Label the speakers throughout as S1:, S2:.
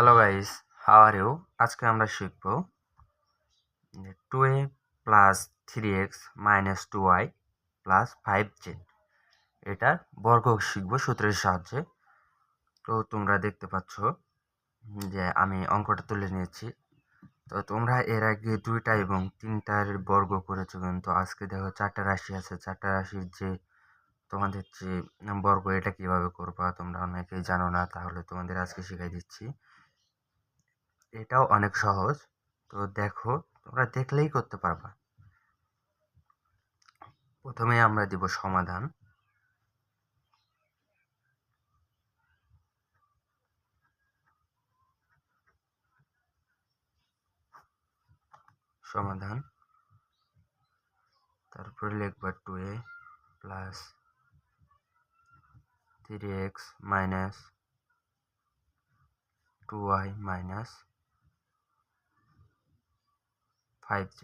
S1: Hello guys, how are you? আজকে আমরা শিখব 2a plus 3x minus 2y plus 5z এটার বর্গ শিখব সূত্রের সাহায্যে। তো তোমরা দেখতে পাচ্ছ যে আমি অঙ্কটা তুলে নিয়েছি। তো তোমরা এর আগে 2টা এবং 3টার বর্গ করেছো, কিন্তু আজকে দেখো 4টা রাশি আছে। 4টা রাশির যে তোমাদের যে বর্গ, এটা কিভাবে করবা তোমরা অনেকেই জানো না, তাহলে তোমাদের আজকে শিখাই দিচ্ছি। এটাও অনেক সহজ। তো দেখো, তোমরা দেখলেই করতে পারবা। প্রথমে আমরা দিব সমাধান। সমাধান তারপরে লিখবা 2a plus 3x minus 2y minus 5z।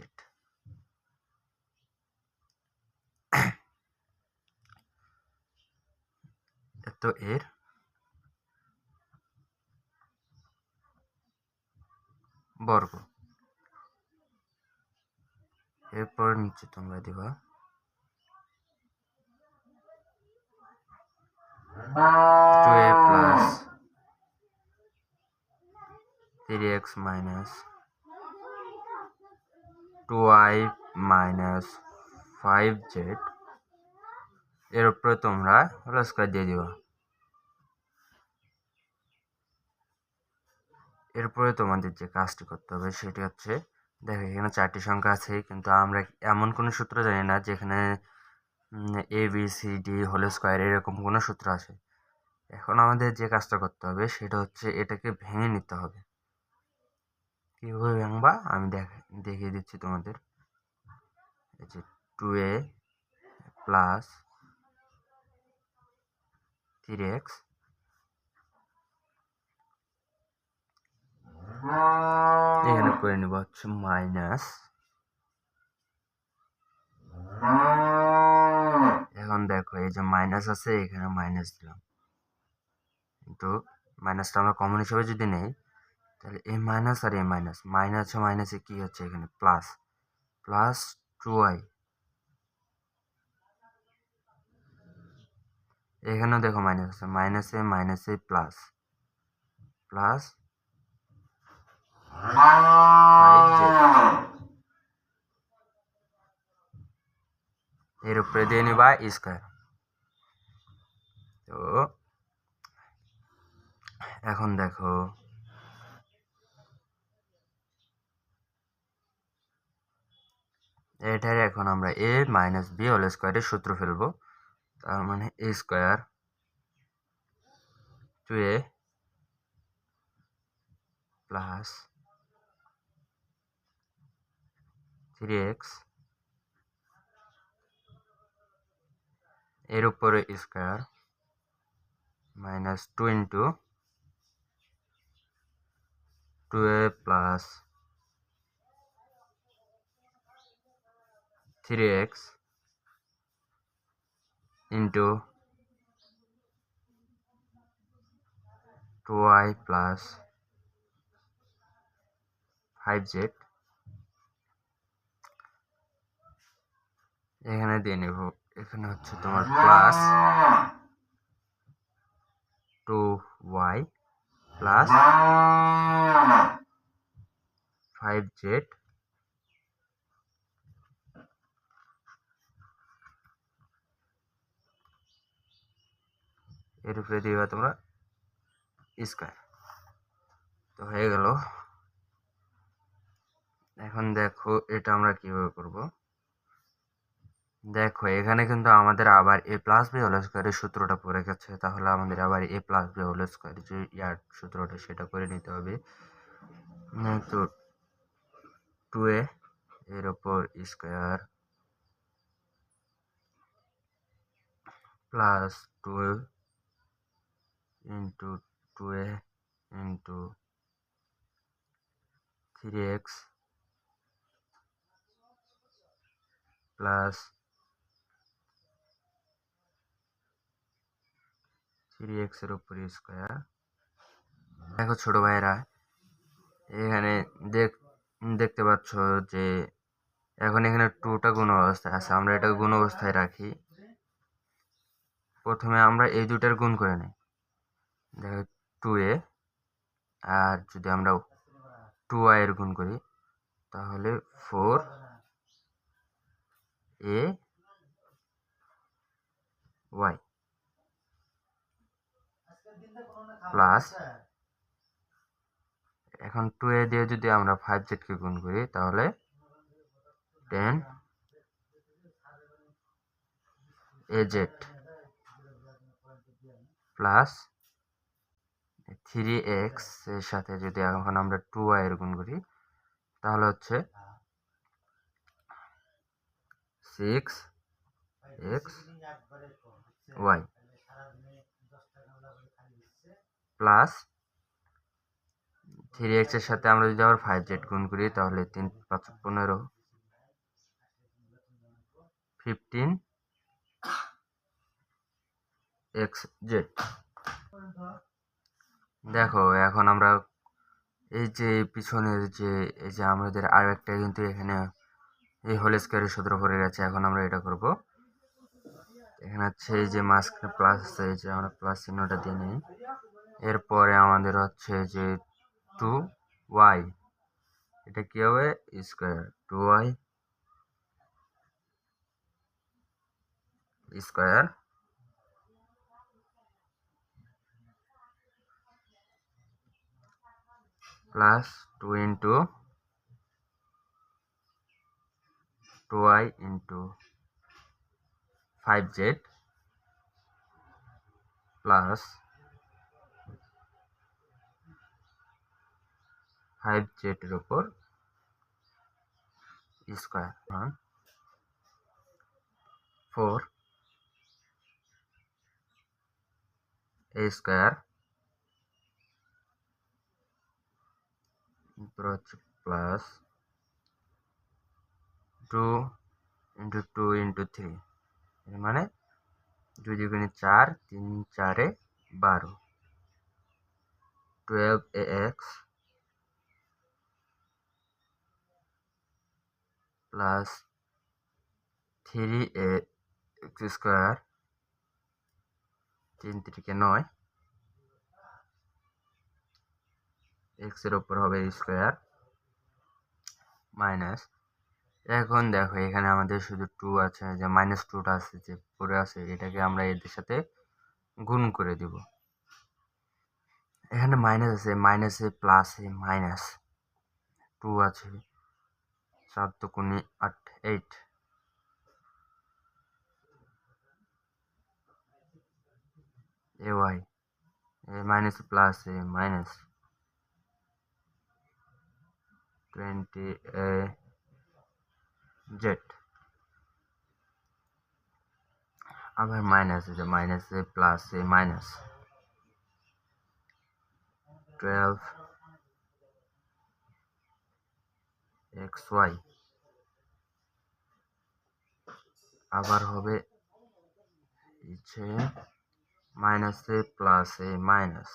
S1: তো এর বর্গ। এরপর নিচে তোমরা দিবা 2a plus 3x minus 2y minus 5z। এর উপরে তোমরা হোল স্কয়ার দিয়ে দিবা। এরপরে তোমাদের যে কাজটি করতে হবে সেটি হচ্ছে, দেখো এখানে 4টি সংখ্যা আছে, কিন্তু আমরা এমন কোনো সূত্র জানি না যেখানে A B C D whole square এরকম কোনো সূত্র আছে। এখন আমাদের যে কাজটা করতে হবে সেটা হচ্ছে এটাকে ভেঙে নিতে হবে। কীভাবে ভাঙবা আমি দেখিয়ে দিচ্ছি তোমাদের। এই যে 2a প্লাস 3x এখানে করে নেব হচ্ছে মাইনাস। এখন দেখো এই যে মাইনাস আছে, এখানে মাইনাস দিলাম, কিন্তু মাইনাসটা আমরা কমন হিসেবে যদি নেই তাহলে এই মাইনাস আর এই মাইনাস মাইনাসে মাইনাসে কি হচ্ছে এখানে প্লাস, প্লাস 2y। এখানেও দেখো মাইনাস আছে, মাইনাসে মাইনাসে প্লাস, প্লাস 5z। এর উপরে দিয়ে নিবা স্কয়ার। তো এখন দেখো এটার এখন আমরা a মাইনাস b হোল স্কয়ারের সূত্র ফেলবো। তার মানে a square 2a plus 3x এর উপরে square minus 2 into 2a plus 3x into 2y plus 5z এখানে দিয়ে নেব। এখানে হচ্ছে তোমার প্লাস 2y প্লাস 5z এর উপরে দিবা তোমরা স্কয়ার। তো হয়ে গেল। এখন দেখো এটা আমরা কিভাবে করব। দেখো এখানে কিন্তু আমাদের আবার a প্লাস বি হোল স্কয়ারের সূত্রটা পড়ে গেছে, তাহলে আমাদের আবার a plus B whole square যে সূত্রটা সেটা করে নিতে হবে। তো 2a এর উপর square plus 12 into 2a into 3x plus 3x এর উপর স্কয়ার দেখো ছোট ভাইরা, এখানে দেখতে পাচ্ছ যে এখন এখানে 2টা গুণ অবস্থায় আছে। আমরা এটা গুণ অবস্থায় রাখি। প্রথমে আমরা এই দুটার গুণ করে নিই। দেখো 2a, আর যদি আমরা 2y এর গুণ করি তাহলে 4ay প্লাস, এখন 2a দিয়ে যদি আমরা 5z কে গুণ করি তাহলে 10az প্লাস 3x এর সাথে যদি এখন আমরা 2y এর গুণ করি তাহলে হচ্ছে 6xy প্লাস 3x এর সাথে আমরা যদি আবার 5z গুণ করি তাহলে 3 5 15 15xz। দেখো এখন আমরা এই যে পিছনের যে এই যে আমাদের আর একটা কিন্তু এখানে এই হোল স্কয়ারের সূত্র পড়ে গেছে। এখন আমরা এটা করব। এখানে হচ্ছে এই যে মাঝখানে প্লাস আছে, এই যে আমরা প্লাস চিহ্নটা দিয়ে নিই। এরপরে আমাদের হচ্ছে যে 2y, এটা কি হবে square, 2y square plus 2 into 2y into 5z plus 5z এর উপর square 4a square plus 2 into 2 into 3, এর মানে 2 দুগুণে 4, 3 4 12, 12ax plus 3ax square, 3 3 9, x এর উপর হবে স্কয়ার মাইনাস, এখন দেখো এখানে আমাদের শুধু 2 আছে, যে মাইনাস 2টা আছে যে পড়ে আছে, এটাকে আমরা এদের সাথে গুণ করে দিব। এখানে মাইনাস আছে, মাইনাসে প্লাসে মাইনাস 2 আছে, 7 দুগুণে 8 8, ay মাইনাস প্লাস এ মাইনাস 20az, আবার মাইনাস আছে, মাইনাস এ প্লাস এ মাইনাস 12xy, আবার হবে মাইনাস এ প্লাস এ মাইনাস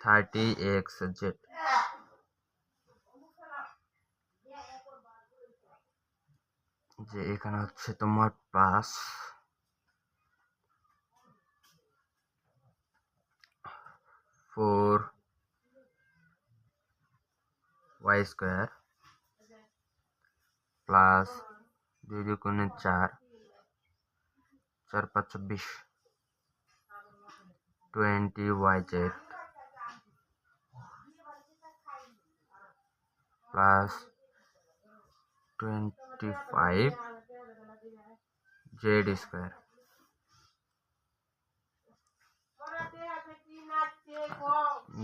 S1: 30xz, যে এখানে হচ্ছে তোমার প্লাস 4y স্কয়ার প্লাস 2 দুগুণে 4, 4 5 24, 20yz প্লাস 25z স্কয়ার।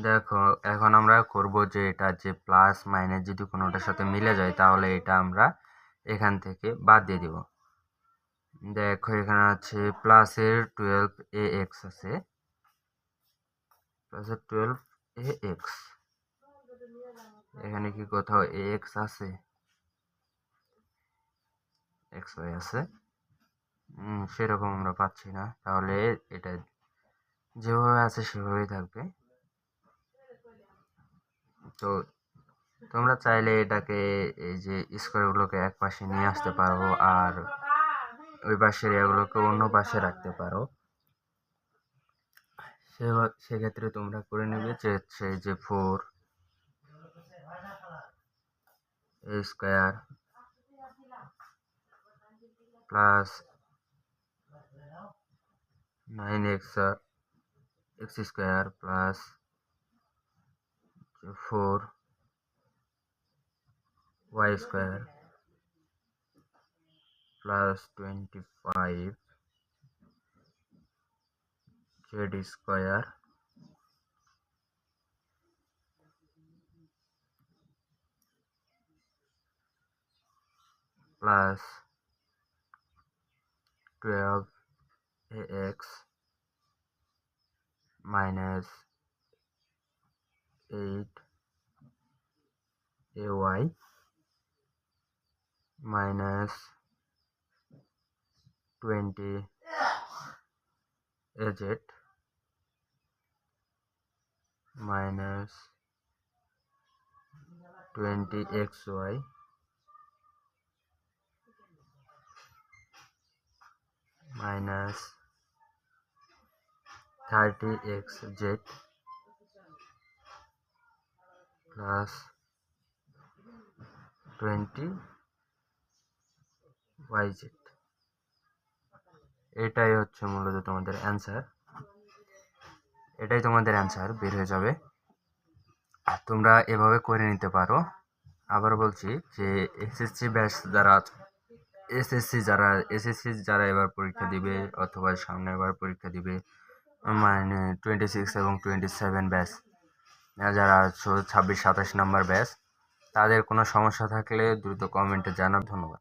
S1: দেখো এখন আমরা করব যে এটা যে প্লাস মাইনাস যদি কোনোটার সাথে মিলে যায় তাহলে এটা আমরা এখান থেকে বাদ দিয়ে দিব। দেখো এখানে আছে প্লাসের 12ax আছে, প্লাসের 12ax, এখানে কি কোথাও ax আছে? xy আছে, সেরকম আমরা পাচ্ছি না, তাহলে এটা যেভাবে আছে সেভাবেই থাকবে। তো তোমরা চাইলে এটাকে এই যে স্কোয়ারগুলোকে এক পাশে নিয়ে আসতে পারো, আর ওই পাশের এগুলোকে অন্য পাশে রাখতে পারো। সেক্ষেত্রে তোমরা করে নেবে যে হচ্ছে যে 4 square plus 9x square plus 4y square plus 25 z square plus 12ax minus 8ay minus 20az minus 20xy minus 30xz plus 20yz। এটাই হচ্ছে মূলত তোমাদের অ্যান্সার, এটাই তোমাদের অ্যান্সার বের হয়ে যাবে। তোমরা এভাবে করে নিতে পারো। আবার বলছি যে এসএসসি যারা এবার পরীক্ষা দিবে অথবা সামনে এবার পরীক্ষা দিবে, মানে 26 এবং 27 ব্যাচ, যারা 26-27 নাম্বার ব্যাচ, তাদের কোনো সমস্যা থাকলে দ্রুত কমেন্টে জানাও। ধন্যবাদ।